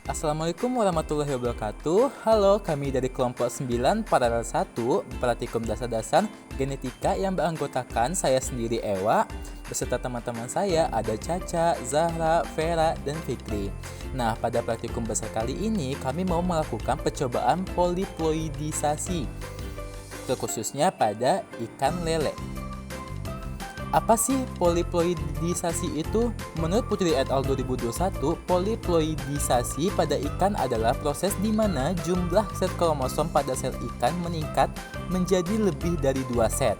Assalamualaikum warahmatullahi wabarakatuh. Halo, kami dari kelompok 9 paralel 1 Praktikum Dasar-Dasar Genetika yang beranggotakan saya sendiri Ewa. Beserta teman-teman saya ada Caca, Zahra, Vera, dan Fikri. Nah, pada praktikum besar kali ini kami mau melakukan percobaan poliploidisasi, terkhususnya pada ikan lele. Apa sih poliploidisasi itu? Menurut Putri et al. 2021, poliploidisasi pada ikan adalah proses di mana jumlah set kromosom pada sel ikan meningkat menjadi lebih dari 2 set.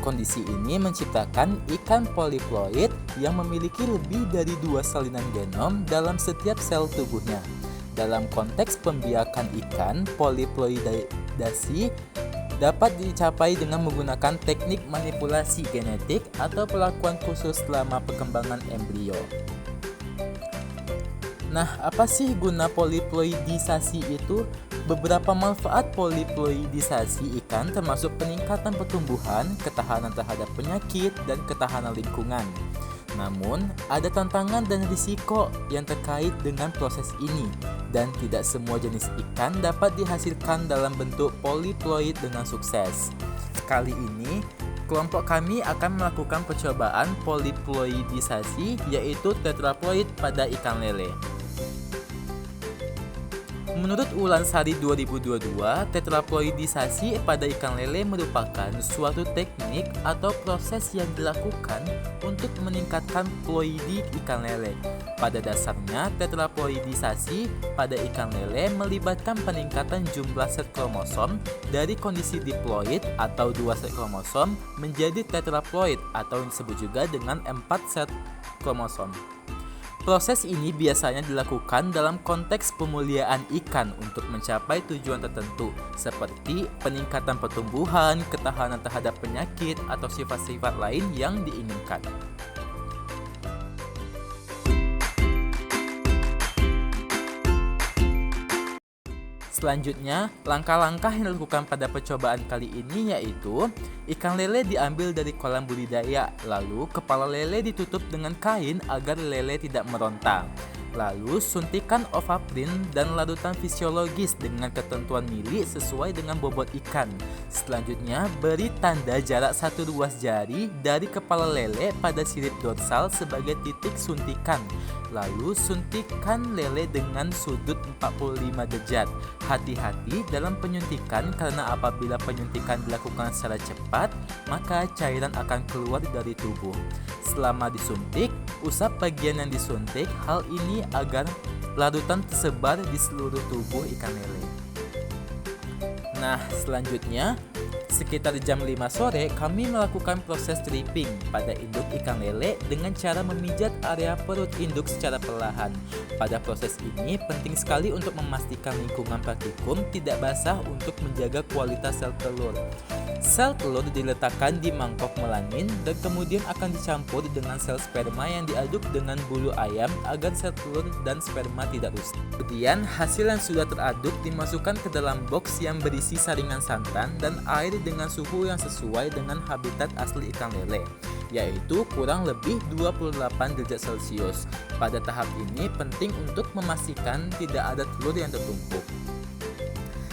Kondisi ini menciptakan ikan poliploid yang memiliki lebih dari 2 salinan genom dalam setiap sel tubuhnya. Dalam konteks pembiakan ikan, poliploidasi dapat dicapai dengan menggunakan teknik manipulasi genetik atau perlakuan khusus selama perkembangan embrio. Nah, apa sih guna poliploidisasi itu? Beberapa manfaat poliploidisasi ikan termasuk peningkatan pertumbuhan, ketahanan terhadap penyakit, dan ketahanan lingkungan. Namun, ada tantangan dan risiko yang terkait dengan proses ini, dan tidak semua jenis ikan dapat dihasilkan dalam bentuk poliploid dengan sukses. Kali ini, kelompok kami akan melakukan percobaan poliploidisasi, yaitu tetraploid pada ikan lele. Menurut Ulansari 2022, tetraploidisasi pada ikan lele merupakan suatu teknik atau proses yang dilakukan untuk meningkatkan ploidi ikan lele. Pada dasarnya, tetraploidisasi pada ikan lele melibatkan peningkatan jumlah set kromosom dari kondisi diploid atau 2 set kromosom menjadi tetraploid atau disebut juga dengan 4 set kromosom. Proses ini biasanya dilakukan dalam konteks pemuliaan ikan untuk mencapai tujuan tertentu seperti peningkatan pertumbuhan, ketahanan terhadap penyakit, atau sifat-sifat lain yang diinginkan. Selanjutnya, langkah-langkah yang dilakukan pada percobaan kali ini yaitu ikan lele diambil dari kolam budidaya, lalu kepala lele ditutup dengan kain agar lele tidak meronta. Lalu suntikan ovaprin dan larutan fisiologis dengan ketentuan mili sesuai dengan bobot ikan. Selanjutnya, beri tanda jarak 1 ruas jari dari kepala lele pada sirip dorsal sebagai titik suntikan. Lalu suntikan lele dengan sudut 45 derajat. Hati-hati dalam penyuntikan karena apabila penyuntikan dilakukan secara cepat, maka cairan akan keluar dari tubuh. Selama disuntik, usap bagian yang disuntik. Hal ini agar larutan tersebar di seluruh tubuh ikan lele. Nah, selanjutnya sekitar jam 5 sore kami melakukan proses stripping pada induk ikan lele dengan cara memijat area perut induk secara perlahan. Pada proses ini penting sekali untuk memastikan lingkungan praktikum tidak basah untuk menjaga kualitas sel telur. Sel telur diletakkan di mangkok melamin dan kemudian akan dicampur dengan sel sperma yang diaduk dengan bulu ayam agar sel telur dan sperma tidak rusak. Kemudian hasil yang sudah teraduk dimasukkan ke dalam box yang berisi saringan santan dan air dengan suhu yang sesuai dengan habitat asli ikan lele, yaitu kurang lebih 28 derajat Celcius. Pada tahap ini penting untuk memastikan tidak ada telur yang tertumpuk.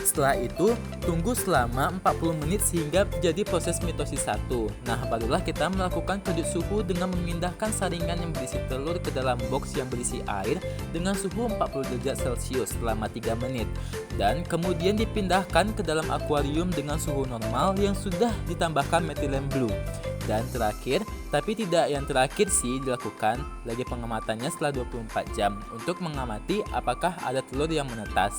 Setelah itu, tunggu selama 40 menit sehingga terjadi proses mitosis 1. Nah, barulah kita melakukan kedut suhu dengan memindahkan saringan yang berisi telur ke dalam box yang berisi air dengan suhu 40 derajat Celcius selama 3 menit. Dan kemudian dipindahkan ke dalam akuarium dengan suhu normal yang sudah ditambahkan metilen blue. Dan terakhir, tapi tidak yang terakhir sih dilakukan lagi pengamatannya setelah 24 jam untuk mengamati apakah ada telur yang menetas.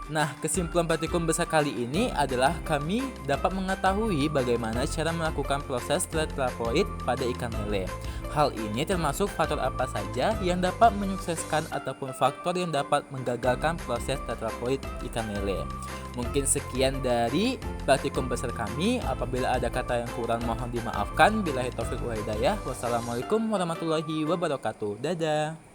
Nah, kesimpulan praktikum besar kali ini adalah kami dapat mengetahui bagaimana cara melakukan proses tetraploid pada ikan lele. Hal ini termasuk faktor apa saja yang dapat menyukseskan ataupun faktor yang dapat menggagalkan proses tetraploid ikan lele. Mungkin sekian dari praktikum besar kami. Apabila ada kata yang kurang mohon dimaafkan. Billahi taufiq wal hidayah. Wassalamualaikum warahmatullahi wabarakatuh. Dadah.